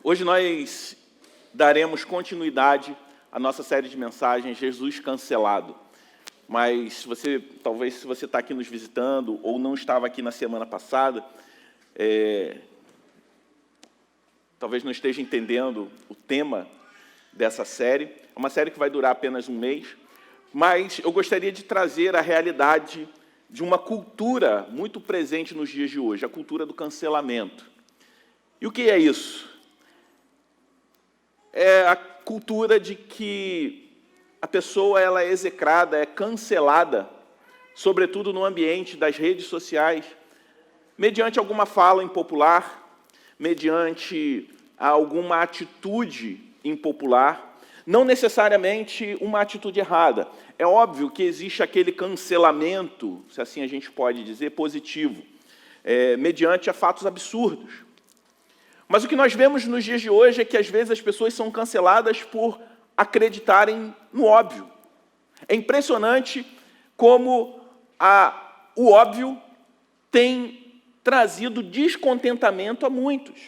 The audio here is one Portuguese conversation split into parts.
Hoje nós daremos continuidade à nossa série de mensagens Jesus Cancelado. Mas talvez se você está aqui nos visitando ou não estava aqui na semana passada, talvez não esteja entendendo o tema dessa série. É uma série que vai durar apenas um mês, mas eu gostaria de trazer a realidade de uma cultura muito presente nos dias de hoje, a cultura do cancelamento. E o que é isso? É a cultura de que a pessoa ela é execrada, é cancelada, sobretudo no ambiente das redes sociais, mediante alguma fala impopular, mediante alguma atitude impopular, não necessariamente uma atitude errada. É óbvio que existe aquele cancelamento, se assim a gente pode dizer, positivo, mediante a fatos absurdos. Mas o que nós vemos nos dias de hoje é que, às vezes, as pessoas são canceladas por acreditarem no óbvio. É impressionante como o óbvio tem trazido descontentamento a muitos.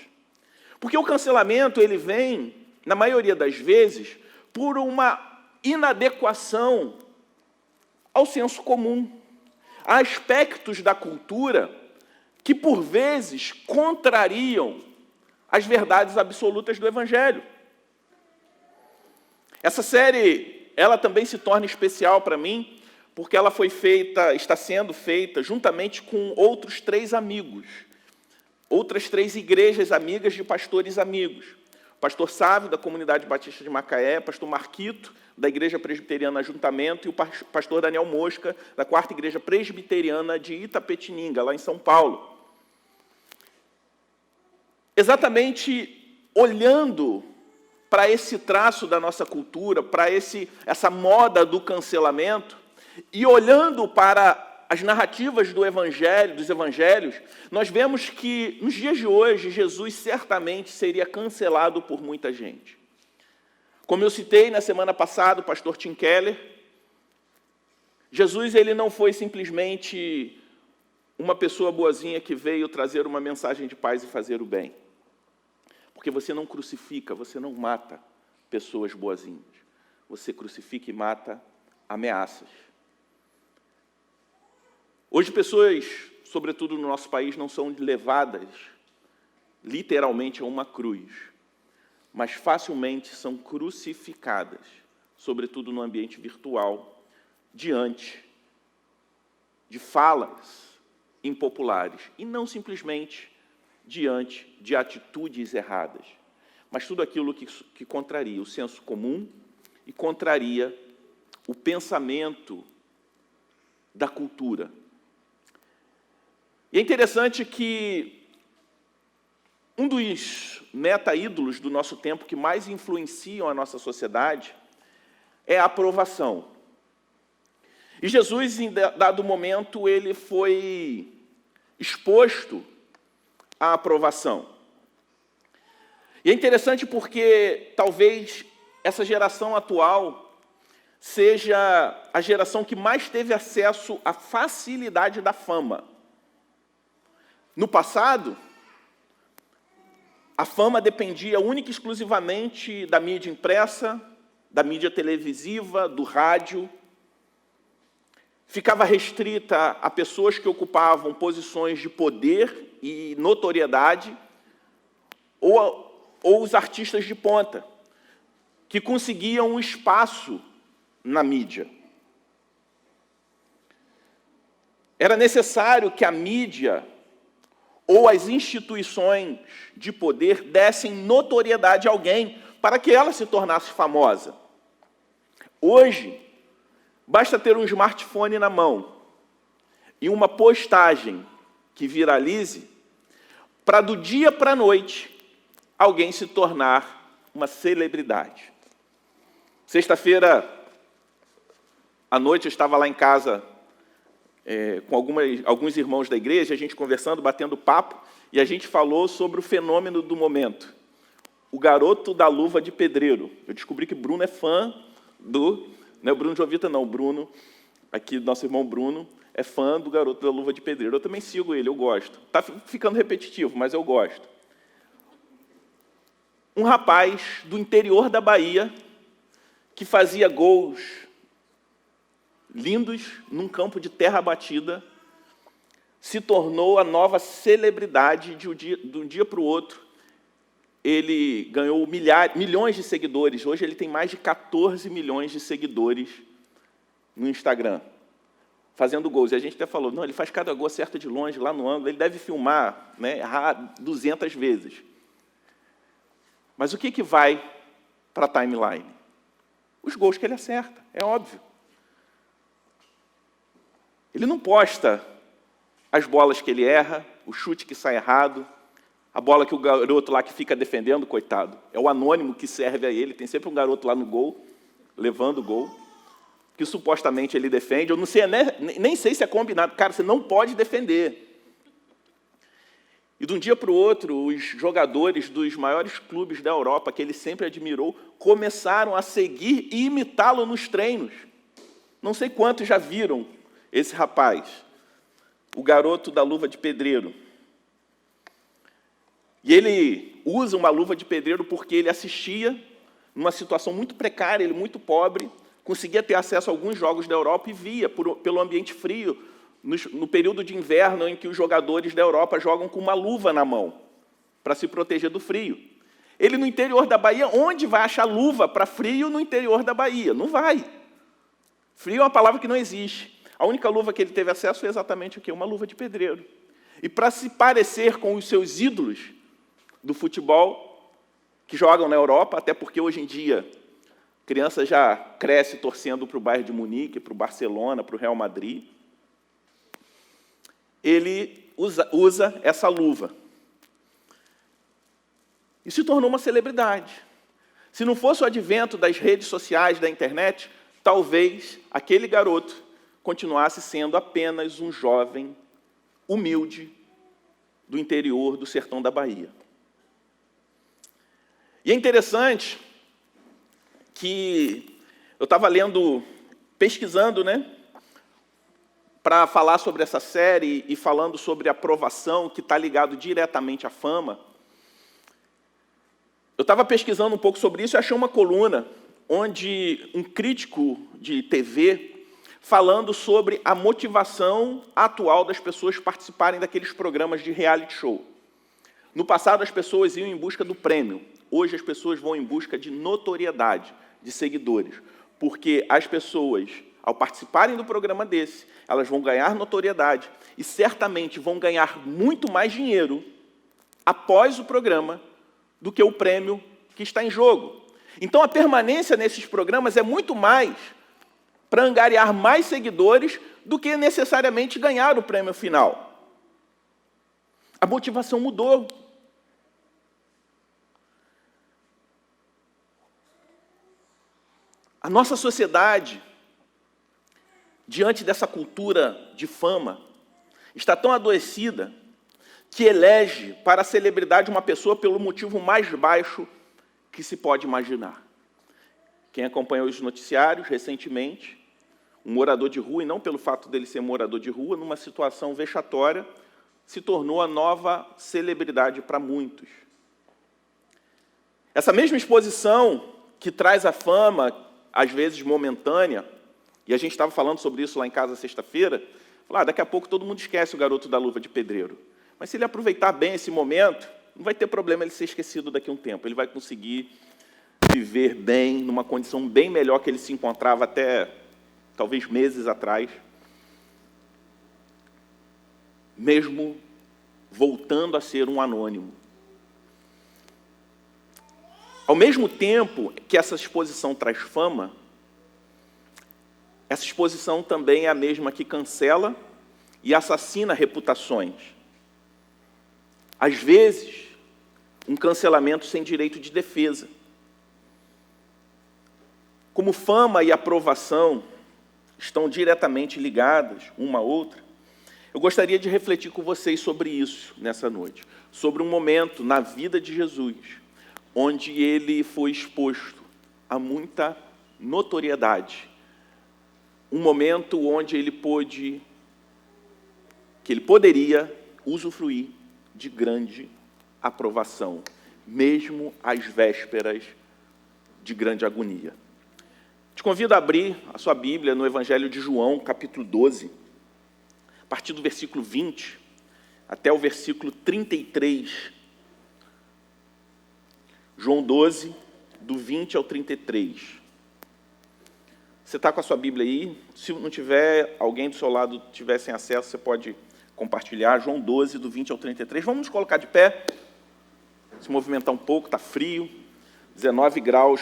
Porque o cancelamento ele vem, na maioria das vezes, por uma inadequação ao senso comum. Há aspectos da cultura que, por vezes, contrariam as verdades absolutas do Evangelho. Essa série, ela também se torna especial para mim, porque ela está sendo feita juntamente com outros 3 amigos, outras 3 igrejas amigas de pastores amigos. O pastor Sávio, da Comunidade Batista de Macaé, pastor Marquito, da Igreja Presbiteriana Ajuntamento, e o pastor Daniel Mosca, da 4ª Igreja Presbiteriana de Itapetininga, lá em São Paulo. Exatamente olhando para esse traço da nossa cultura, para essa moda do cancelamento, e olhando para as narrativas do Evangelho, dos Evangelhos, nós vemos que, nos dias de hoje, Jesus certamente seria cancelado por muita gente. Como eu citei na semana passada, o pastor Tim Keller, Jesus ele não foi simplesmente uma pessoa boazinha que veio trazer uma mensagem de paz e fazer o bem. Porque você não crucifica, você não mata pessoas boazinhas. Você crucifica e mata ameaças. Hoje, pessoas, sobretudo no nosso país, não são levadas literalmente a uma cruz, mas facilmente são crucificadas, sobretudo no ambiente virtual, diante de falas impopulares, e não simplesmente diante de atitudes erradas, mas tudo aquilo que contraria o senso comum e contraria o pensamento da cultura. E é interessante que um dos meta-ídolos do nosso tempo que mais influenciam a nossa sociedade é a aprovação. E Jesus, em dado momento, ele foi exposto à aprovação. E é interessante porque talvez essa geração atual seja a geração que mais teve acesso à facilidade da fama. No passado, a fama dependia única e exclusivamente da mídia impressa, da mídia televisiva, do rádio. Ficava restrita a pessoas que ocupavam posições de poder e notoriedade, ou os artistas de ponta, que conseguiam um espaço na mídia. Era necessário que a mídia ou as instituições de poder dessem notoriedade a alguém para que ela se tornasse famosa. Hoje, basta ter um smartphone na mão e uma postagem que viralize para, do dia para a noite, alguém se tornar uma celebridade. Sexta-feira à noite, eu estava lá em casa com alguns irmãos da igreja, a gente conversando, batendo papo, e a gente falou sobre o fenômeno do momento. O garoto da luva de pedreiro. Eu descobri que Bruno é fã do... Não é o Bruno Jovita, não. O Bruno, aqui, nosso irmão Bruno, é fã do garoto da luva de pedreiro. Eu também sigo ele, eu gosto. Está ficando repetitivo, mas eu gosto. um rapaz do interior da Bahia que fazia gols lindos num campo de terra batida, se tornou a nova celebridade de um dia para o outro. Ele ganhou milhões de seguidores. Hoje ele tem mais de 14 milhões de seguidores no Instagram, fazendo gols. E a gente até falou, não, ele faz cada gol certo de longe, lá no ângulo, ele deve filmar, né, errar 200 vezes. Mas o que vai para a timeline? Os gols que ele acerta, é óbvio. Ele não posta as bolas que ele erra, o chute que sai errado, a bola que o garoto lá que fica defendendo, coitado. É o anônimo que serve a ele, tem sempre um garoto lá no gol, levando o gol, que supostamente ele defende. Eu não sei, nem sei se é combinado. Cara, você não pode defender. E de um dia para o outro, os jogadores dos maiores clubes da Europa, que ele sempre admirou, começaram a seguir e imitá-lo nos treinos. Não sei quantos já viram esse rapaz, o garoto da luva de pedreiro. E ele usa uma luva de pedreiro porque ele assistia, numa situação muito precária, ele muito pobre, conseguia ter acesso a alguns jogos da Europa e via, pelo ambiente frio, no período de inverno em que os jogadores da Europa jogam com uma luva na mão, para se proteger do frio. Ele, no interior da Bahia, onde vai achar luva para frio no interior da Bahia? Não vai. Frio é uma palavra que não existe. A única luva que ele teve acesso foi exatamente o quê? Uma luva de pedreiro. E para se parecer com os seus ídolos do futebol, que jogam na Europa, até porque hoje em dia criança já cresce torcendo para o Bayern de Munique, para o Barcelona, para o Real Madrid, ele usa essa luva. E se tornou uma celebridade. Se não fosse o advento das redes sociais, da internet, talvez aquele garoto continuasse sendo apenas um jovem humilde do interior do sertão da Bahia. E é interessante que eu estava pesquisando, né, para falar sobre essa série e falando sobre a aprovação, que está ligado diretamente à fama. Eu estava pesquisando um pouco sobre isso e achei uma coluna onde um crítico de TV falando sobre a motivação atual das pessoas participarem daqueles programas de reality show. No passado, as pessoas iam em busca do prêmio. Hoje, as pessoas vão em busca de notoriedade, de seguidores. Porque as pessoas, ao participarem do programa desse, elas vão ganhar notoriedade e certamente vão ganhar muito mais dinheiro após o programa do que o prêmio que está em jogo. Então, a permanência nesses programas é muito mais para angariar mais seguidores do que necessariamente ganhar o prêmio final. A motivação mudou. A nossa sociedade, diante dessa cultura de fama, está tão adoecida que elege para a celebridade uma pessoa pelo motivo mais baixo que se pode imaginar. Quem acompanhou os noticiários recentemente, um morador de rua, e não pelo fato dele ser morador de rua, numa situação vexatória, se tornou a nova celebridade para muitos. Essa mesma exposição que traz a fama, às vezes momentânea, e a gente estava falando sobre isso lá em casa sexta-feira, daqui a pouco todo mundo esquece o garoto da luva de pedreiro. Mas se ele aproveitar bem esse momento, não vai ter problema ele ser esquecido daqui a um tempo. Ele vai conseguir viver bem, numa condição bem melhor que ele se encontrava até, talvez, meses atrás. Mesmo voltando a ser um anônimo. Ao mesmo tempo que essa exposição traz fama, essa exposição também é a mesma que cancela e assassina reputações. Às vezes, um cancelamento sem direito de defesa. Como fama e aprovação estão diretamente ligadas uma à outra, eu gostaria de refletir com vocês sobre isso nessa noite, sobre um momento na vida de Jesus, onde ele foi exposto a muita notoriedade, um momento onde ele poderia usufruir de grande aprovação, mesmo às vésperas de grande agonia. Te convido a abrir a sua Bíblia no Evangelho de João, capítulo 12, a partir do versículo 20 até o versículo 33. João 12, do 20 ao 33. Você está com a sua Bíblia aí? Se não tiver, alguém do seu lado tiver sem acesso, você pode compartilhar. João 12, do 20 ao 33. Vamos nos colocar de pé, se movimentar um pouco, está frio. 19 graus,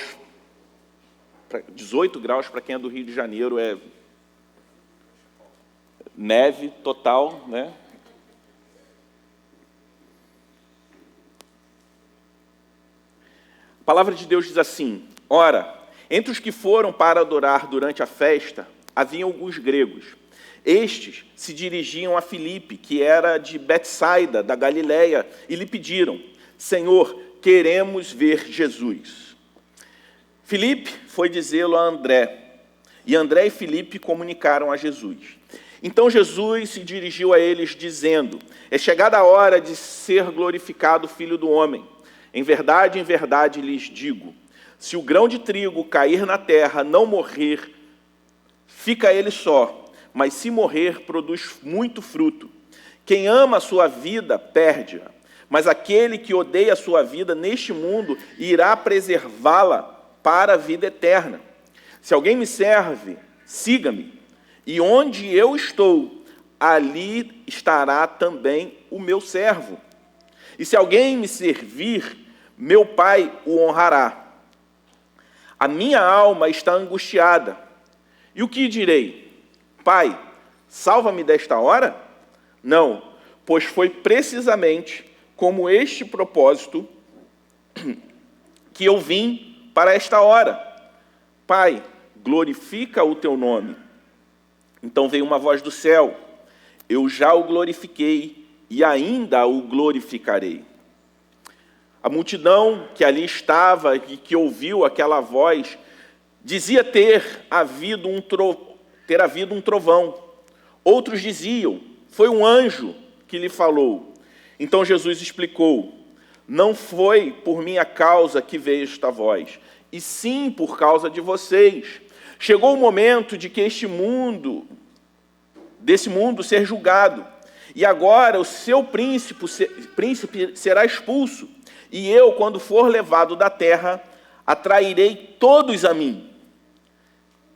18 graus para quem é do Rio de Janeiro, é neve total, né? A palavra de Deus diz assim: ora, entre os que foram para adorar durante a festa, havia alguns gregos. Estes se dirigiam a Filipe, que era de Betsaida, da Galileia, e lhe pediram: Senhor, queremos ver Jesus. Filipe foi dizê-lo a André, e André e Filipe comunicaram a Jesus. Então Jesus se dirigiu a eles, dizendo: é chegada a hora de ser glorificado o Filho do Homem. Em verdade lhes digo, se o grão de trigo cair na terra, não morrer, fica ele só, mas se morrer, produz muito fruto. Quem ama a sua vida, perde-a, mas aquele que odeia a sua vida neste mundo, irá preservá-la para a vida eterna. Se alguém me serve, siga-me, e onde eu estou, ali estará também o meu servo. E se alguém me servir, meu Pai o honrará. A minha alma está angustiada. E o que direi? Pai, salva-me desta hora? Não, pois foi precisamente como este propósito que eu vim para esta hora. Pai, glorifica o teu nome. Então veio uma voz do céu: eu já o glorifiquei e ainda o glorificarei. A multidão que ali estava e que ouviu aquela voz dizia ter havido um trovão. Outros diziam: foi um anjo que lhe falou. Então Jesus explicou: não foi por minha causa que veio esta voz, e sim por causa de vocês. Chegou o momento de que desse mundo ser julgado, e agora o seu príncipe será expulso. E eu, quando for levado da terra, atrairei todos a mim.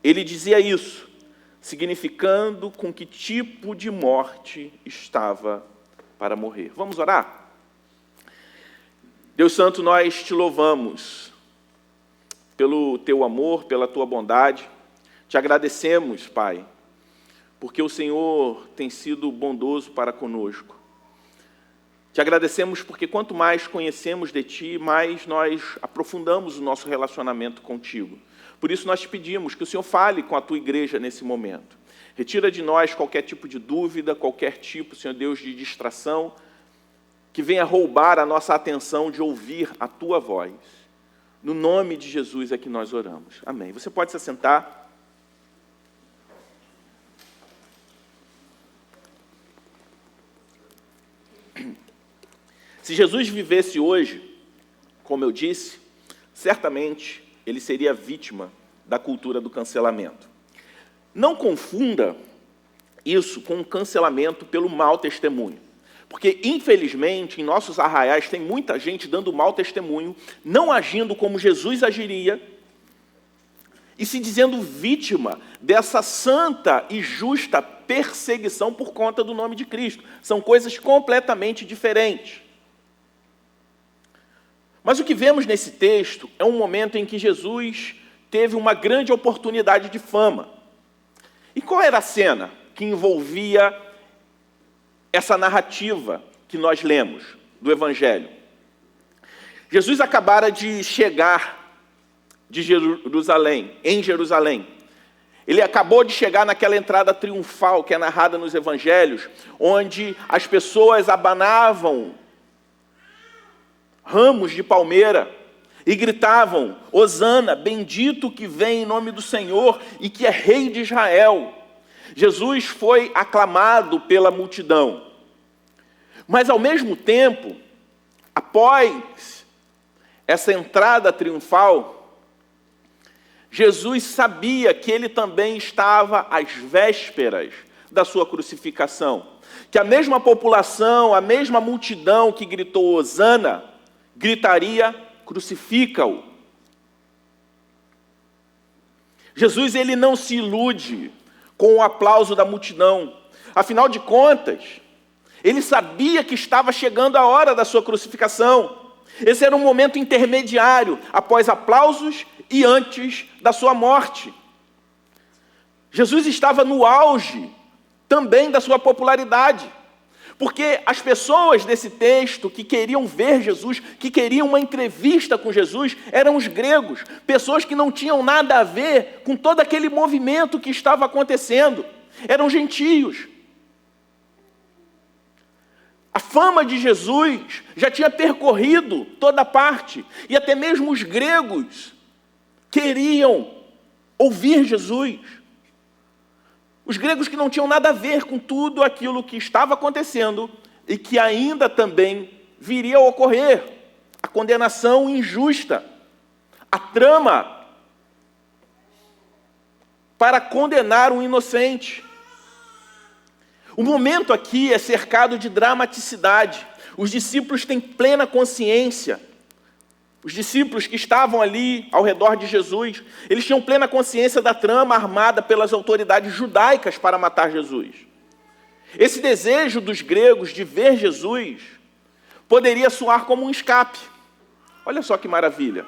Ele dizia isso, significando com que tipo de morte estava para morrer. Vamos orar? Deus Santo, nós te louvamos pelo teu amor, pela tua bondade. Te agradecemos, Pai, porque o Senhor tem sido bondoso para conosco. Te agradecemos porque quanto mais conhecemos de Ti, mais nós aprofundamos o nosso relacionamento contigo. Por isso nós te pedimos que o Senhor fale com a Tua igreja nesse momento. Retira de nós qualquer tipo de dúvida, qualquer tipo, Senhor Deus, de distração, que venha roubar a nossa atenção de ouvir a Tua voz. No nome de Jesus é que nós oramos. Amém. Você pode se assentar. Se Jesus vivesse hoje, como eu disse, certamente ele seria vítima da cultura do cancelamento. Não confunda isso com um cancelamento pelo mau testemunho. Porque, infelizmente, em nossos arraiais tem muita gente dando mau testemunho, não agindo como Jesus agiria, e se dizendo vítima dessa santa e justa perseguição por conta do nome de Cristo. São coisas completamente diferentes. Mas o que vemos nesse texto é um momento em que Jesus teve uma grande oportunidade de fama. E qual era a cena que envolvia essa narrativa que nós lemos do Evangelho? Jesus acabara de chegar em Jerusalém. Ele acabou de chegar naquela entrada triunfal que é narrada nos Evangelhos, onde as pessoas abanavam ramos de palmeira e gritavam: Hosana, bendito que vem em nome do Senhor e que é rei de Israel. Jesus foi aclamado pela multidão. Mas, ao mesmo tempo, após essa entrada triunfal, Jesus sabia que ele também estava às vésperas da sua crucificação. Que a mesma população, a mesma multidão que gritou Hosana, gritaria, crucifica-o. Jesus, ele não se ilude com o aplauso da multidão. Afinal de contas, ele sabia que estava chegando a hora da sua crucificação. Esse era um momento intermediário, após aplausos e antes da sua morte. Jesus estava no auge também da sua popularidade. Porque as pessoas desse texto que queriam ver Jesus, que queriam uma entrevista com Jesus, eram os gregos, pessoas que não tinham nada a ver com todo aquele movimento que estava acontecendo, eram gentios. A fama de Jesus já tinha percorrido toda parte, e até mesmo os gregos queriam ouvir Jesus. Os gregos que não tinham nada a ver com tudo aquilo que estava acontecendo e que ainda também viria a ocorrer. A condenação injusta, a trama para condenar um inocente. O momento aqui é cercado de dramaticidade. Os discípulos têm plena consciência. Os discípulos que estavam ali ao redor de Jesus, eles tinham plena consciência da trama armada pelas autoridades judaicas para matar Jesus. Esse desejo dos gregos de ver Jesus poderia soar como um escape. Olha só que maravilha.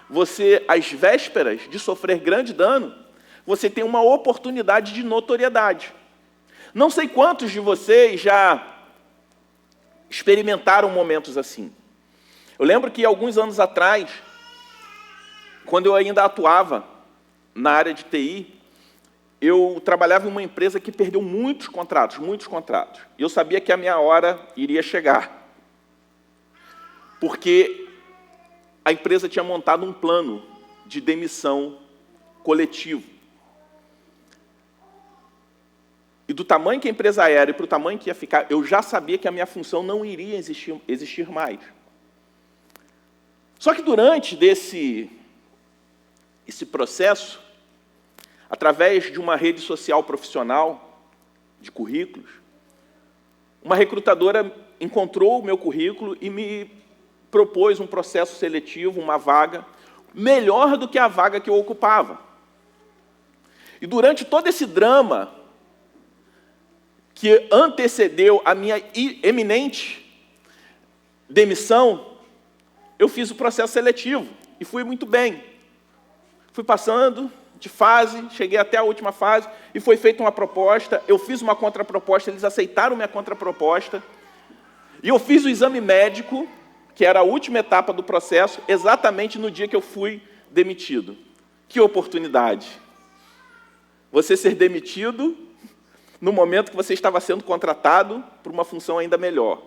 Você, às vésperas de sofrer grande dano, você tem uma oportunidade de notoriedade. Não sei quantos de vocês já experimentaram momentos assim. Eu lembro que alguns anos atrás, quando eu ainda atuava na área de TI, eu trabalhava em uma empresa que perdeu muitos contratos. E eu sabia que a minha hora iria chegar. Porque a empresa tinha montado um plano de demissão coletivo. E do tamanho que a empresa era e para o tamanho que ia ficar, eu já sabia que a minha função não iria existir mais. Só que durante esse processo, através de uma rede social profissional de currículos, uma recrutadora encontrou o meu currículo e me propôs um processo seletivo, uma vaga, melhor do que a vaga que eu ocupava. E durante todo esse drama que antecedeu a minha eminente demissão, eu fiz o processo seletivo e fui muito bem. Fui passando de fase, cheguei até a última fase e foi feita uma proposta. Eu fiz uma contraproposta, eles aceitaram minha contraproposta. E eu fiz o exame médico, que era a última etapa do processo, exatamente no dia que eu fui demitido. Que oportunidade! Você ser demitido no momento que você estava sendo contratado por uma função ainda melhor.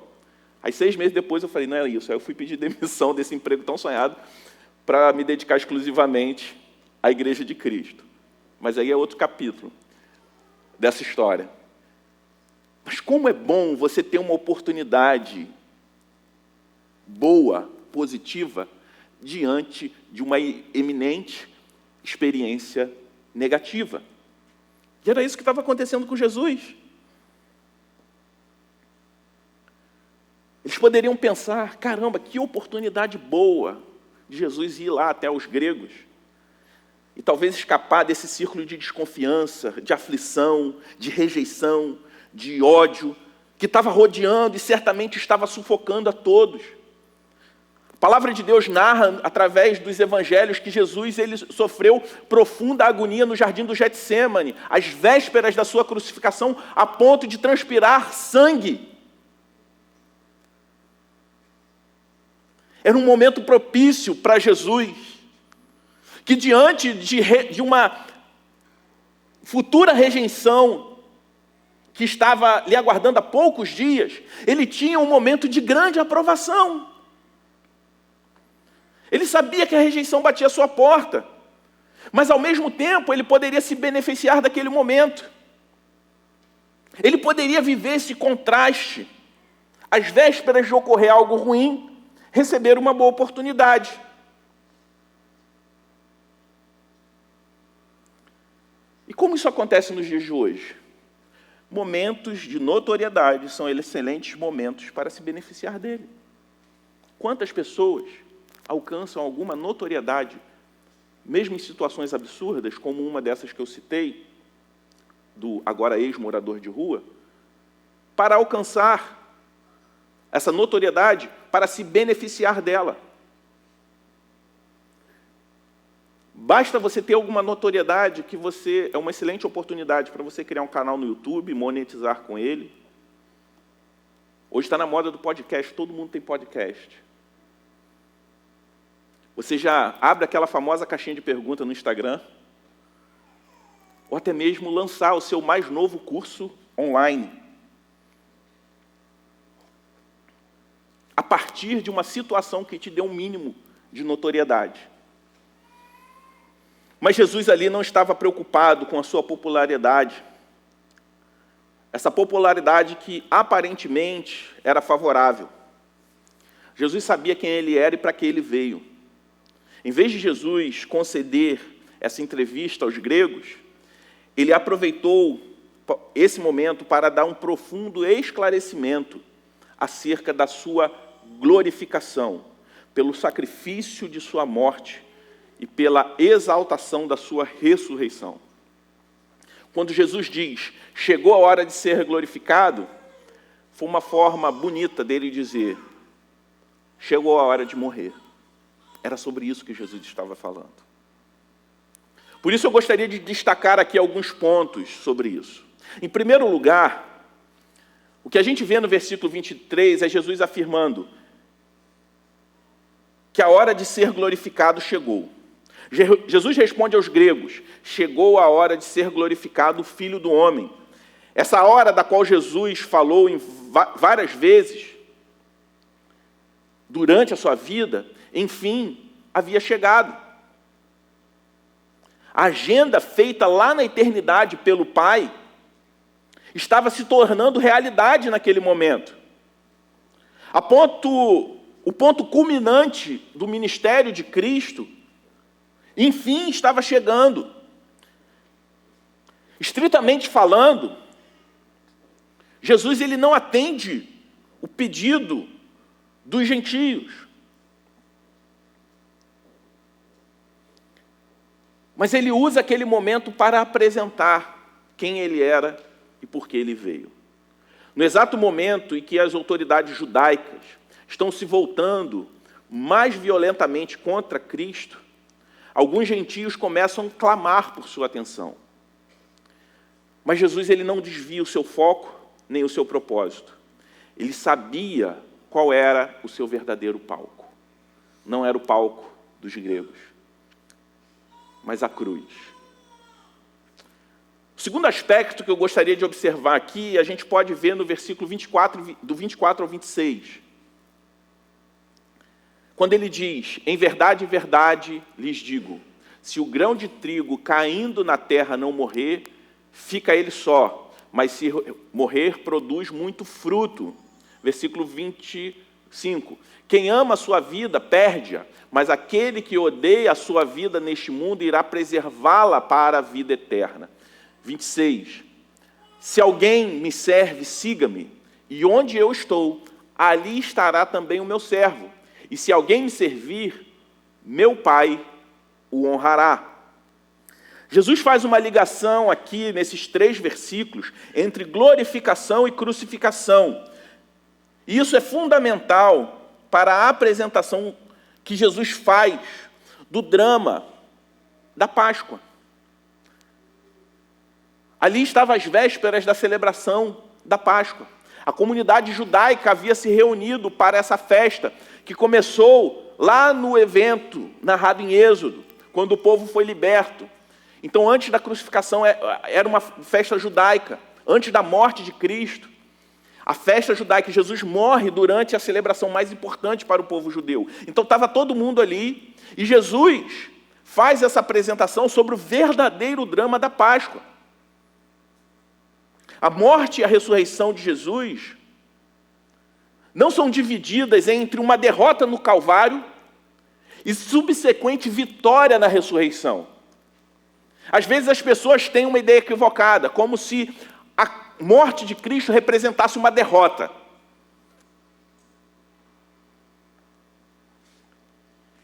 Aí, 6 meses depois, eu falei, não é isso. Aí eu fui pedir demissão desse emprego tão sonhado para me dedicar exclusivamente à Igreja de Cristo. Mas aí é outro capítulo dessa história. Mas como é bom você ter uma oportunidade boa, positiva, diante de uma eminente experiência negativa. E era isso que estava acontecendo com Jesus. Eles poderiam pensar, caramba, que oportunidade boa de Jesus ir lá até os gregos e talvez escapar desse círculo de desconfiança, de aflição, de rejeição, de ódio, que estava rodeando e certamente estava sufocando a todos. A palavra de Deus narra, através dos evangelhos, que Jesus ele sofreu profunda agonia no jardim do Getsêmani, às vésperas da sua crucificação, a ponto de transpirar sangue. Era um momento propício para Jesus, que diante de uma futura rejeição que estava lhe aguardando há poucos dias, ele tinha um momento de grande aprovação. Ele sabia que a rejeição batia à sua porta, mas ao mesmo tempo ele poderia se beneficiar daquele momento. Ele poderia viver esse contraste, às vésperas de ocorrer algo ruim, receber uma boa oportunidade. E como isso acontece nos dias de hoje? Momentos de notoriedade são excelentes momentos para se beneficiar dele. Quantas pessoas alcançam alguma notoriedade, mesmo em situações absurdas, como uma dessas que eu citei, do agora ex-morador de rua, para alcançar essa notoriedade, para se beneficiar dela. Basta você ter alguma notoriedade que é uma excelente oportunidade para você criar um canal no YouTube, monetizar com ele. Hoje está na moda do podcast, todo mundo tem podcast. Você já abre aquela famosa caixinha de pergunta no Instagram, ou até mesmo lançar o seu mais novo curso online. A partir de uma situação que te dê um mínimo de notoriedade. Mas Jesus ali não estava preocupado com a sua popularidade. Essa popularidade que aparentemente era favorável. Jesus sabia quem ele era e para que ele veio. Em vez de Jesus conceder essa entrevista aos gregos, ele aproveitou esse momento para dar um profundo esclarecimento acerca da sua glorificação, pelo sacrifício de sua morte e pela exaltação da sua ressurreição. Quando Jesus diz, chegou a hora de ser glorificado, foi uma forma bonita dele dizer, chegou a hora de morrer. Era sobre isso que Jesus estava falando. Por isso eu gostaria de destacar aqui alguns pontos sobre isso. Em primeiro lugar, o que a gente vê no versículo 23 é Jesus afirmando que a hora de ser glorificado chegou. Jesus responde aos gregos, chegou a hora de ser glorificado o Filho do Homem. Essa hora da qual Jesus falou várias vezes durante a sua vida, enfim, havia chegado. A agenda feita lá na eternidade pelo Pai estava se tornando realidade naquele momento. O ponto culminante do ministério de Cristo, enfim, estava chegando. Estritamente falando, Jesus ele não atende o pedido dos gentios. Mas ele usa aquele momento para apresentar quem ele era e por que ele veio. No exato momento em que as autoridades judaicas estão se voltando mais violentamente contra Cristo, alguns gentios começam a clamar por sua atenção. Mas Jesus ele não desvia o seu foco nem o seu propósito. Ele sabia qual era o seu verdadeiro palco. Não era o palco dos gregos, mas a cruz. O segundo aspecto que eu gostaria de observar aqui, a gente pode ver no versículo 24, do 24 ao 26. Quando ele diz, em verdade, lhes digo, se o grão de trigo caindo na terra não morrer, fica ele só, mas se morrer, produz muito fruto. Versículo 25. Quem ama a sua vida, perde-a, mas aquele que odeia a sua vida neste mundo irá preservá-la para a vida eterna. 26. Se alguém me serve, siga-me, e onde eu estou, ali estará também o meu servo. E se alguém me servir, meu Pai o honrará. Jesus faz uma ligação aqui, nesses 3 versículos, entre glorificação e crucificação. E isso é fundamental para a apresentação que Jesus faz do drama da Páscoa. Ali estava às vésperas da celebração da Páscoa. A comunidade judaica havia se reunido para essa festa, que começou lá no evento narrado em Êxodo, quando o povo foi liberto. Então, antes da crucificação, era uma festa judaica, antes da morte de Cristo. A festa judaica, Jesus morre durante a celebração mais importante para o povo judeu. Então, estava todo mundo ali, e Jesus faz essa apresentação sobre o verdadeiro drama da Páscoa. A morte e a ressurreição de Jesus não são divididas entre uma derrota no Calvário e subsequente vitória na ressurreição. Às vezes as pessoas têm uma ideia equivocada, como se a morte de Cristo representasse uma derrota.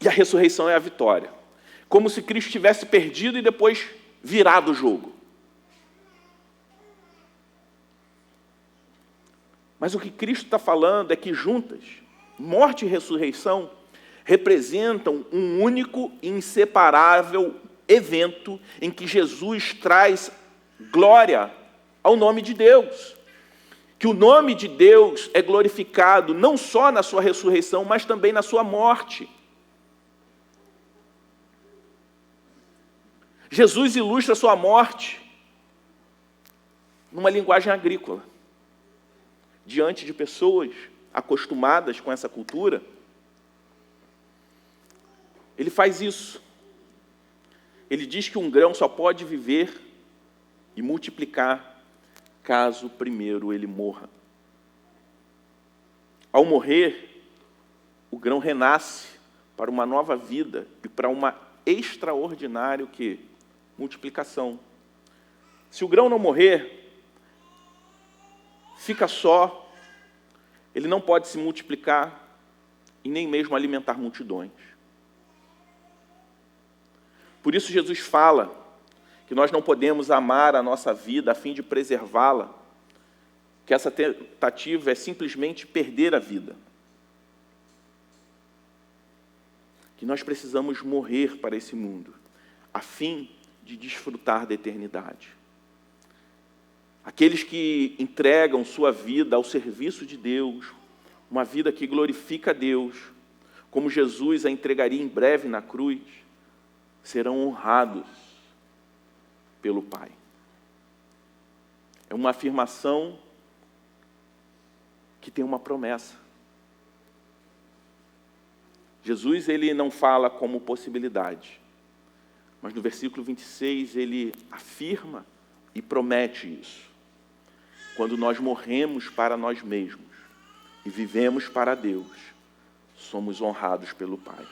E a ressurreição é a vitória. Como se Cristo tivesse perdido e depois virado o jogo. Mas o que Cristo está falando é que juntas, morte e ressurreição representam um único e inseparável evento em que Jesus traz glória ao nome de Deus. Que o nome de Deus é glorificado não só na sua ressurreição, mas também na sua morte. Jesus ilustra a sua morte numa linguagem agrícola. Diante de pessoas acostumadas com essa cultura, ele faz isso. Ele diz que um grão só pode viver e multiplicar caso primeiro ele morra. Ao morrer, o grão renasce para uma nova vida e para uma extraordinária multiplicação. Se o grão não morrer, fica só, ele não pode se multiplicar e nem mesmo alimentar multidões. Por isso Jesus fala que nós não podemos amar a nossa vida a fim de preservá-la, que essa tentativa é simplesmente perder a vida. Que nós precisamos morrer para esse mundo, a fim de desfrutar da eternidade. Aqueles que entregam sua vida ao serviço de Deus, uma vida que glorifica a Deus, como Jesus a entregaria em breve na cruz, serão honrados pelo Pai. É uma afirmação que tem uma promessa. Jesus, ele não fala como possibilidade, mas no versículo 26 ele afirma e promete isso. Quando nós morremos para nós mesmos e vivemos para Deus, somos honrados pelo Pai.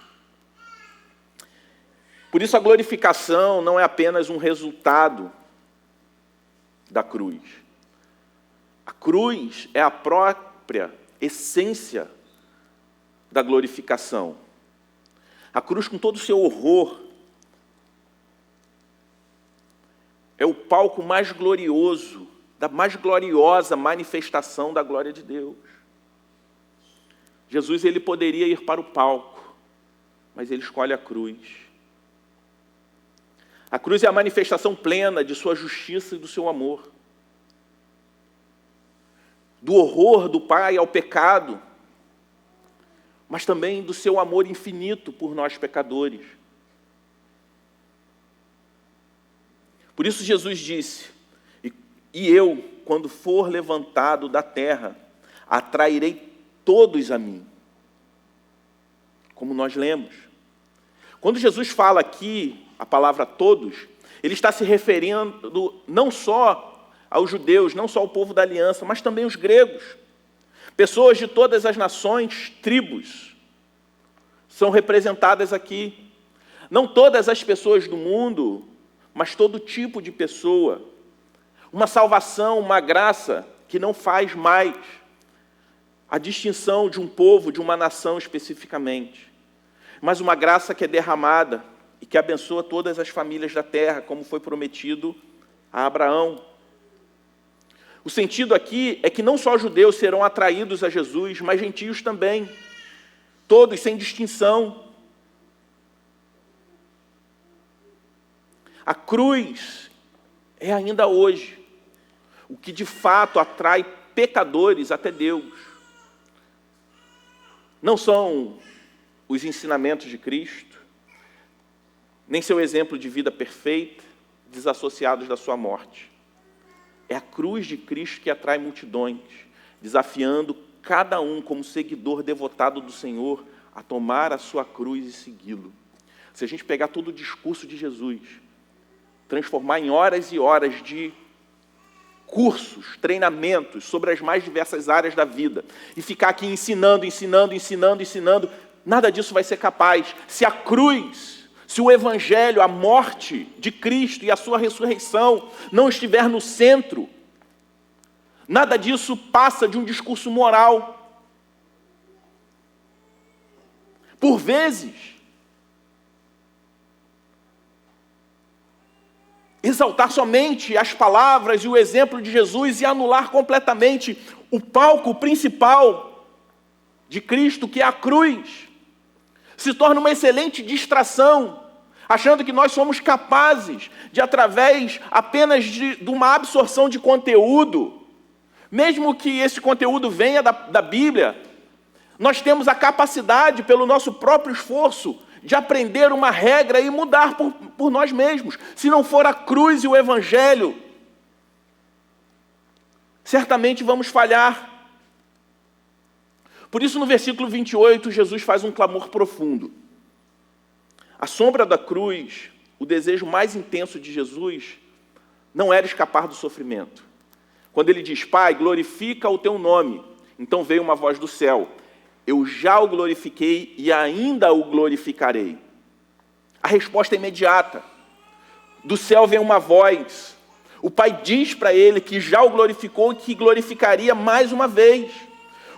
Por isso a glorificação não é apenas um resultado da cruz. A cruz é a própria essência da glorificação. A cruz, com todo o seu horror, é o palco mais glorioso, da mais gloriosa manifestação da glória de Deus. Jesus, ele poderia ir para o palco, mas ele escolhe a cruz. A cruz é a manifestação plena de sua justiça e do seu amor. Do horror do Pai ao pecado, mas também do seu amor infinito por nós pecadores. Por isso Jesus disse, e eu, quando for levantado da terra, atrairei todos a mim. Como nós lemos. Quando Jesus fala aqui a palavra todos, ele está se referindo não só aos judeus, não só ao povo da aliança, mas também os gregos. Pessoas de todas as nações, tribos, são representadas aqui. Não todas as pessoas do mundo, mas todo tipo de pessoa. Uma salvação, uma graça que não faz mais a distinção de um povo, de uma nação especificamente, mas uma graça que é derramada e que abençoa todas as famílias da terra, como foi prometido a Abraão. O sentido aqui é que não só judeus serão atraídos a Jesus, mas gentios também, todos sem distinção. A cruz é ainda hoje o que de fato atrai pecadores até Deus. Não são os ensinamentos de Cristo, nem seu exemplo de vida perfeita, desassociados da sua morte. É a cruz de Cristo que atrai multidões, desafiando cada um como seguidor devotado do Senhor a tomar a sua cruz e segui-lo. Se a gente pegar todo o discurso de Jesus, transformar em horas e horas de cursos, treinamentos sobre as mais diversas áreas da vida e ficar aqui ensinando, nada disso vai ser capaz. Se a cruz, se o evangelho, a morte de Cristo e a sua ressurreição não estiver no centro, nada disso passa de um discurso moral. Por vezes, exaltar somente as palavras e o exemplo de Jesus e anular completamente o palco principal de Cristo, que é a cruz, se torna uma excelente distração, achando que nós somos capazes de, através apenas de uma absorção de conteúdo, mesmo que esse conteúdo venha da Bíblia, nós temos a capacidade, pelo nosso próprio esforço, de aprender uma regra e mudar por nós mesmos. Se não for a cruz e o evangelho, certamente vamos falhar. Por isso, no versículo 28, Jesus faz um clamor profundo. À sombra da cruz, o desejo mais intenso de Jesus não era escapar do sofrimento. Quando ele diz: Pai, glorifica o teu nome, então veio uma voz do céu: eu já o glorifiquei e ainda o glorificarei. A resposta é imediata. Do céu vem uma voz. O Pai diz para ele que já o glorificou e que glorificaria mais uma vez.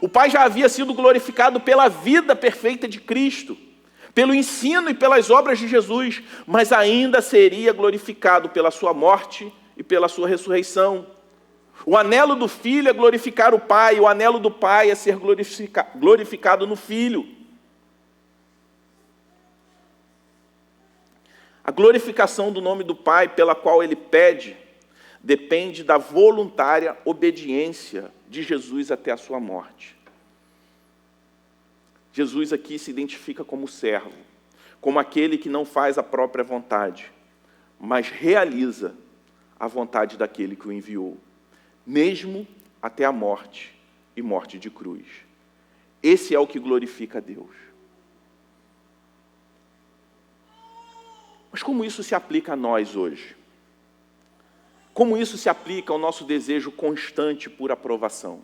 O Pai já havia sido glorificado pela vida perfeita de Cristo, pelo ensino e pelas obras de Jesus, mas ainda seria glorificado pela sua morte e pela sua ressurreição. O anelo do Filho é glorificar o Pai, o anelo do Pai é ser glorificado no Filho. A glorificação do nome do Pai, pela qual ele pede, depende da voluntária obediência de Jesus até a sua morte. Jesus aqui se identifica como servo, como aquele que não faz a própria vontade, mas realiza a vontade daquele que o enviou, mesmo até a morte e morte de cruz. Esse é o que glorifica a Deus. Mas como isso se aplica a nós hoje? Como isso se aplica ao nosso desejo constante por aprovação?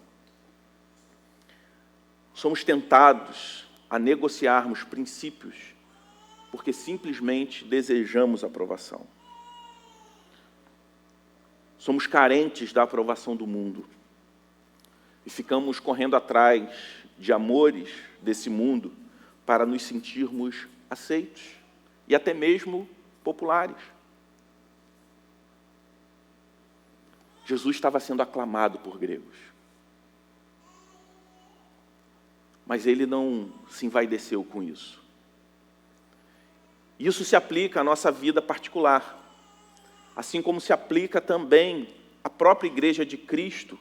Somos tentados a negociarmos princípios porque simplesmente desejamos aprovação. Somos carentes da aprovação do mundo e ficamos correndo atrás de amores desse mundo para nos sentirmos aceitos e até mesmo populares. Jesus estava sendo aclamado por gregos, mas ele não se envaideceu com isso. Isso se aplica à nossa vida particular, assim como se aplica também à própria igreja de Cristo,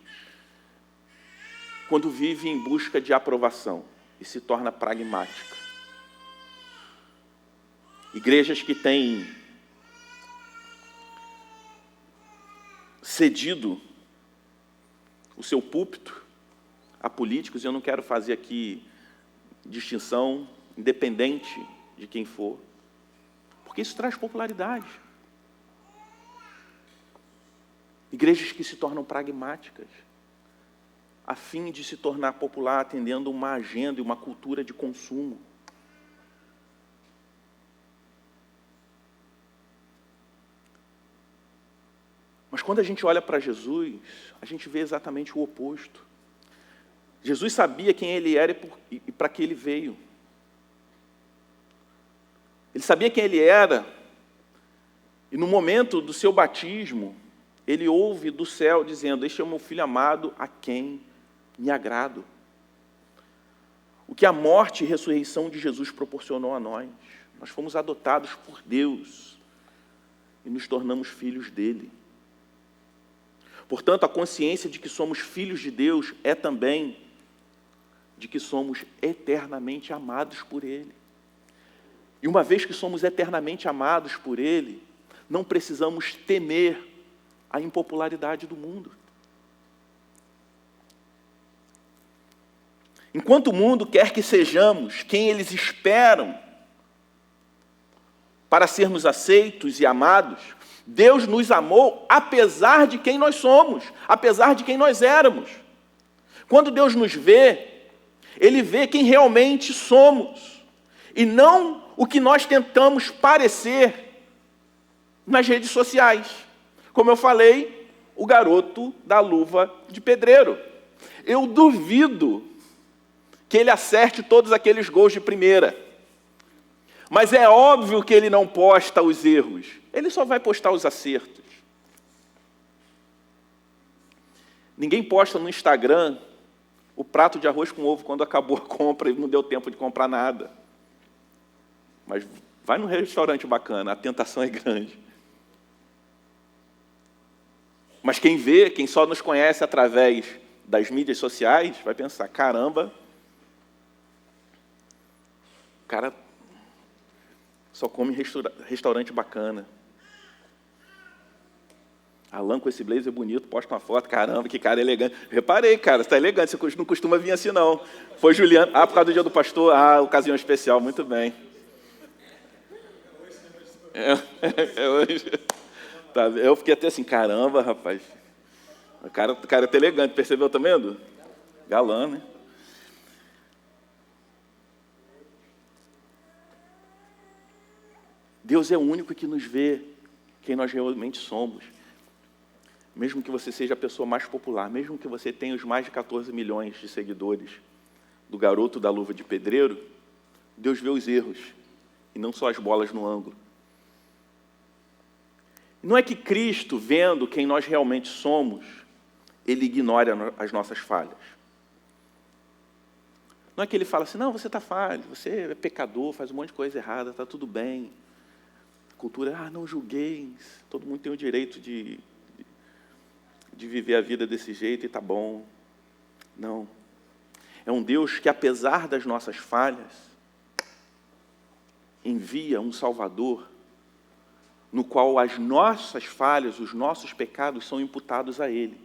quando vive em busca de aprovação e se torna pragmática. Igrejas que têm cedido o seu púlpito a políticos, e eu não quero fazer aqui distinção, independente de quem for, porque isso traz popularidade. Igrejas que se tornam pragmáticas, a fim de se tornar popular, atendendo uma agenda e uma cultura de consumo. Mas quando a gente olha para Jesus, a gente vê exatamente o oposto. Jesus sabia quem ele era e para que ele veio. Ele sabia quem ele era, e no momento do seu batismo, ele ouve do céu dizendo: este é o meu filho amado, a quem me agrado. O que a morte e ressurreição de Jesus proporcionou a nós. Nós fomos adotados por Deus e nos tornamos filhos dele. Portanto, a consciência de que somos filhos de Deus é também de que somos eternamente amados por ele. E uma vez que somos eternamente amados por ele, não precisamos temer a impopularidade do mundo. Enquanto o mundo quer que sejamos quem eles esperam para sermos aceitos e amados, Deus nos amou apesar de quem nós somos, apesar de quem nós éramos. Quando Deus nos vê, Ele vê quem realmente somos, e não o que nós tentamos parecer nas redes sociais. Como eu falei, o garoto da luva de pedreiro. Eu duvido que ele acerte todos aqueles gols de primeira. Mas é óbvio que ele não posta os erros. Ele só vai postar os acertos. Ninguém posta no Instagram o prato de arroz com ovo quando acabou a compra e não deu tempo de comprar nada. Mas vai num restaurante bacana, a tentação é grande. Mas quem vê, quem só nos conhece através das mídias sociais, vai pensar, caramba, o cara só come em restaurante bacana. Alan com esse blazer bonito, posta uma foto, caramba, que cara elegante. Reparei, cara, você está elegante, você não costuma vir assim, não. Foi Juliano, por causa do dia do pastor, ocasião especial, muito bem. Hoje. Tá, eu fiquei até assim, caramba, rapaz. O cara é até elegante, percebeu também, Edu? Galã, né? Deus é o único que nos vê quem nós realmente somos. Mesmo que você seja a pessoa mais popular, mesmo que você tenha os mais de 14 milhões de seguidores do garoto da luva de pedreiro, Deus vê os erros, e não só as bolas no ângulo. Não é que Cristo, vendo quem nós realmente somos, Ele ignore as nossas falhas. Não é que Ele fala assim, não, você está falho, você é pecador, faz um monte de coisa errada, está tudo bem. A cultura, não julgueis, todo mundo tem o direito de viver a vida desse jeito e está bom. Não. É um Deus que, apesar das nossas falhas, envia um Salvador no qual as nossas falhas, os nossos pecados são imputados a Ele,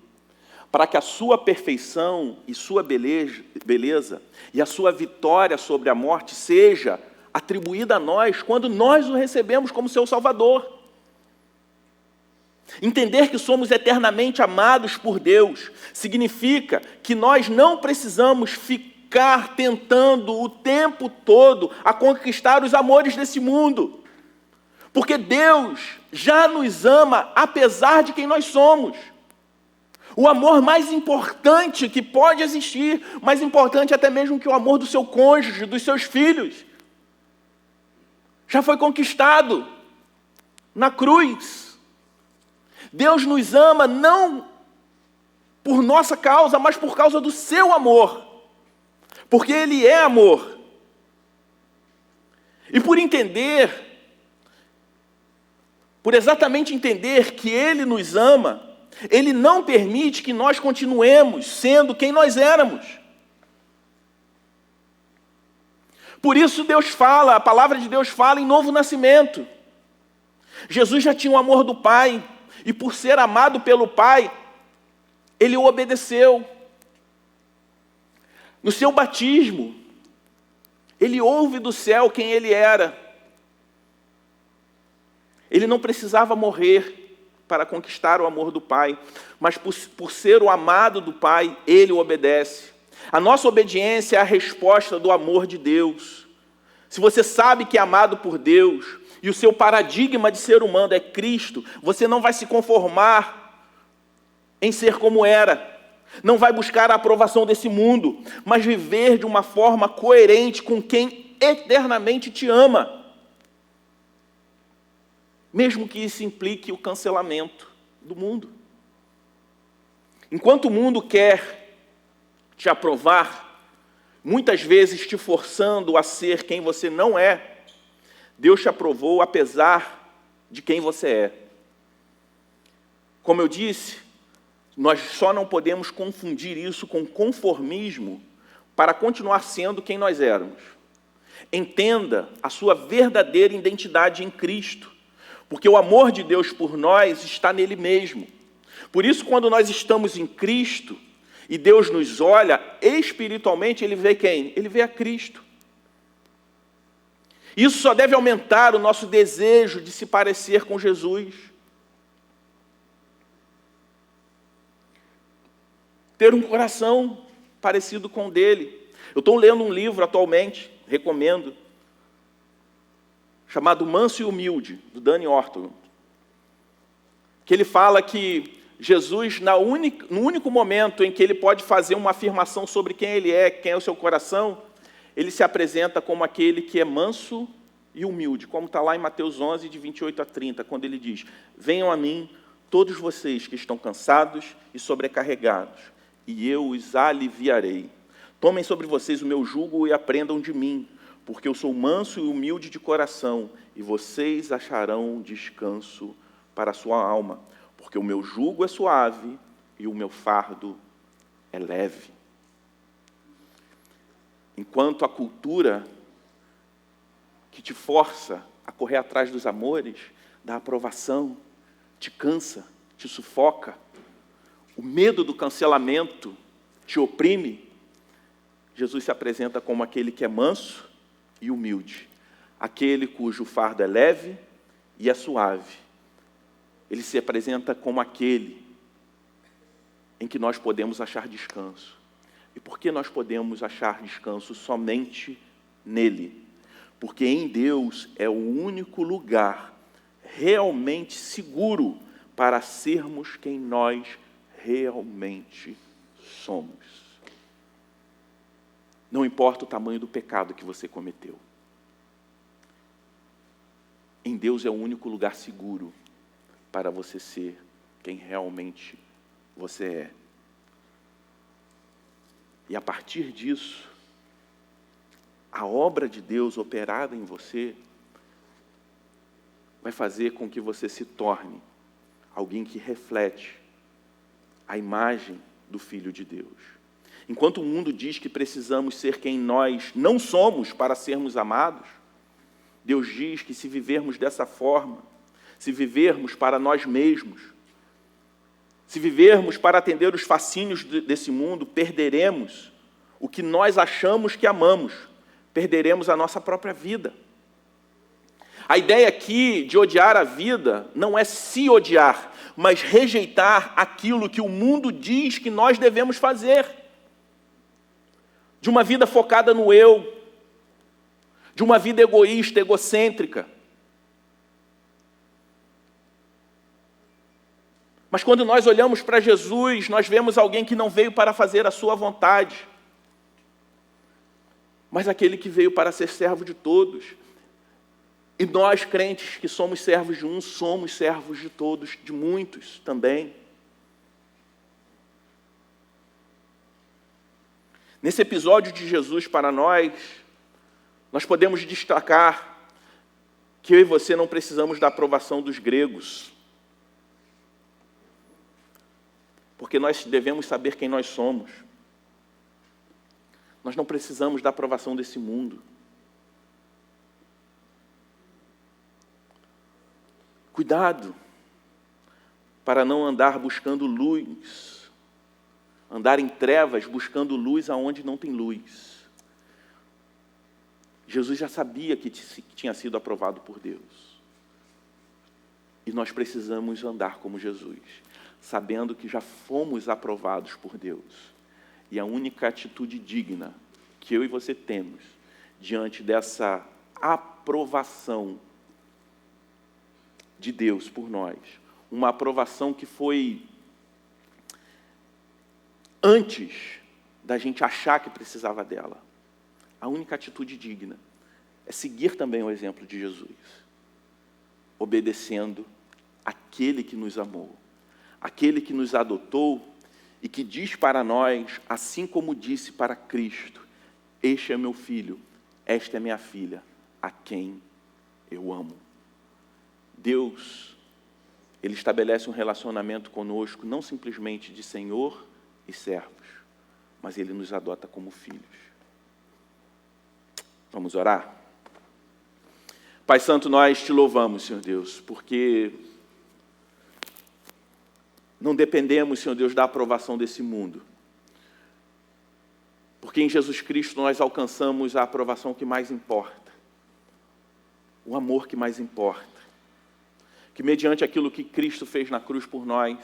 para que a sua perfeição e sua beleza e a sua vitória sobre a morte seja atribuída a nós quando nós o recebemos como seu Salvador. Entender que somos eternamente amados por Deus significa que nós não precisamos ficar tentando o tempo todo a conquistar os amores desse mundo, porque Deus já nos ama apesar de quem nós somos. O amor mais importante que pode existir, mais importante até mesmo que o amor do seu cônjuge, dos seus filhos, já foi conquistado na cruz. Deus nos ama não por nossa causa, mas por causa do seu amor, porque Ele é amor. E por exatamente entender que Ele nos ama, Ele não permite que nós continuemos sendo quem nós éramos. Por isso a palavra de Deus fala em novo nascimento. Jesus já tinha o amor do Pai, e por ser amado pelo Pai, Ele o obedeceu. No seu batismo, Ele ouve do céu quem Ele era. Ele não precisava morrer para conquistar o amor do Pai, mas por ser o amado do Pai, Ele o obedece. A nossa obediência é a resposta do amor de Deus. Se você sabe que é amado por Deus, e o seu paradigma de ser humano é Cristo, você não vai se conformar em ser como era, não vai buscar a aprovação desse mundo, mas viver de uma forma coerente com quem eternamente te ama, mesmo que isso implique o cancelamento do mundo. Enquanto o mundo quer te aprovar, muitas vezes te forçando a ser quem você não é, Deus te aprovou apesar de quem você é. Como eu disse, nós só não podemos confundir isso com conformismo para continuar sendo quem nós éramos. Entenda a sua verdadeira identidade em Cristo, porque o amor de Deus por nós está nele mesmo. Por isso, quando nós estamos em Cristo e Deus nos olha, espiritualmente Ele vê quem? Ele vê a Cristo. Isso só deve aumentar o nosso desejo de se parecer com Jesus. ter um coração parecido com o dele. Eu estou lendo um livro atualmente, recomendo, chamado Manso e Humilde, do Danny Orton, que ele fala que Jesus, no único momento em que ele pode fazer uma afirmação sobre quem ele é, quem é o seu coração, ele se apresenta como aquele que é manso e humilde, como está lá em Mateus 11, de 28 a 30, quando ele diz: venham a mim todos vocês que estão cansados e sobrecarregados, e eu os aliviarei. Tomem sobre vocês o meu jugo e aprendam de mim, porque eu sou manso e humilde de coração, e vocês acharão descanso para a sua alma, porque o meu jugo é suave e o meu fardo é leve. Enquanto a cultura que te força a correr atrás dos amores, da aprovação, te cansa, te sufoca, o medo do cancelamento te oprime, Jesus se apresenta como aquele que é manso e humilde, aquele cujo fardo é leve e é suave. Ele se apresenta como aquele em que nós podemos achar descanso. E por que nós podemos achar descanso somente nele? Porque em Deus é o único lugar realmente seguro para sermos quem nós realmente somos. Não importa o tamanho do pecado que você cometeu. Em Deus é o único lugar seguro para você ser quem realmente você é. E a partir disso, a obra de Deus operada em você vai fazer com que você se torne alguém que reflete a imagem do Filho de Deus. Enquanto o mundo diz que precisamos ser quem nós não somos para sermos amados, Deus diz que se vivermos dessa forma, se vivermos para nós mesmos, se vivermos para atender os fascínios desse mundo, perderemos o que nós achamos que amamos, perderemos a nossa própria vida. A ideia aqui de odiar a vida não é se odiar, mas rejeitar aquilo que o mundo diz que nós devemos fazer. De uma vida focada no eu, de uma vida egoísta, egocêntrica. Mas quando nós olhamos para Jesus, nós vemos alguém que não veio para fazer a sua vontade, mas aquele que veio para ser servo de todos. E nós, crentes que somos servos de um, somos servos de todos, de muitos também. Nesse episódio de Jesus para nós podemos destacar que eu e você não precisamos da aprovação dos gregos, porque nós devemos saber quem nós somos. Nós não precisamos da aprovação desse mundo. Cuidado para não andar buscando luz, andar em trevas buscando luz aonde não tem luz. Jesus já sabia que tinha sido aprovado por Deus. E nós precisamos andar como Jesus, sabendo que já fomos aprovados por Deus. E a única atitude digna que eu e você temos diante dessa aprovação de Deus por nós, uma aprovação que foi antes da gente achar que precisava dela. A única atitude digna é seguir também o exemplo de Jesus, obedecendo aquele que nos amou, aquele que nos adotou e que diz para nós, assim como disse para Cristo: este é meu filho, esta é minha filha, a quem eu amo. Deus, Ele estabelece um relacionamento conosco, não simplesmente de Senhor e servos, mas Ele nos adota como filhos. Vamos orar? Pai Santo, nós te louvamos, Senhor Deus, porque não dependemos, Senhor Deus, da aprovação desse mundo. Porque em Jesus Cristo nós alcançamos a aprovação que mais importa, o amor que mais importa. Que mediante aquilo que Cristo fez na cruz por nós,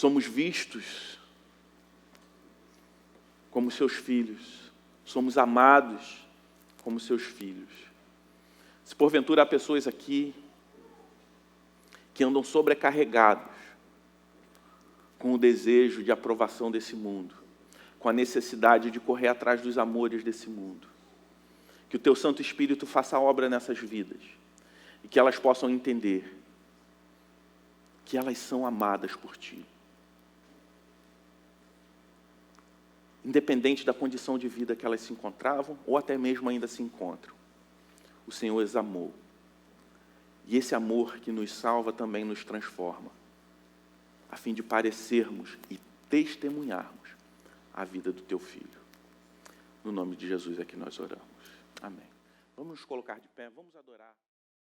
somos vistos como seus filhos, somos amados como seus filhos. Se porventura há pessoas aqui que andam sobrecarregados com o desejo de aprovação desse mundo, com a necessidade de correr atrás dos amores desse mundo, que o teu Santo Espírito faça obra nessas vidas e que elas possam entender que elas são amadas por Ti. Independente da condição de vida que elas se encontravam, ou até mesmo ainda se encontram, o Senhor as amou. E esse amor que nos salva também nos transforma, a fim de parecermos e testemunharmos a vida do Teu Filho. No nome de Jesus é que nós oramos. Amém. Vamos nos colocar de pé, vamos adorar.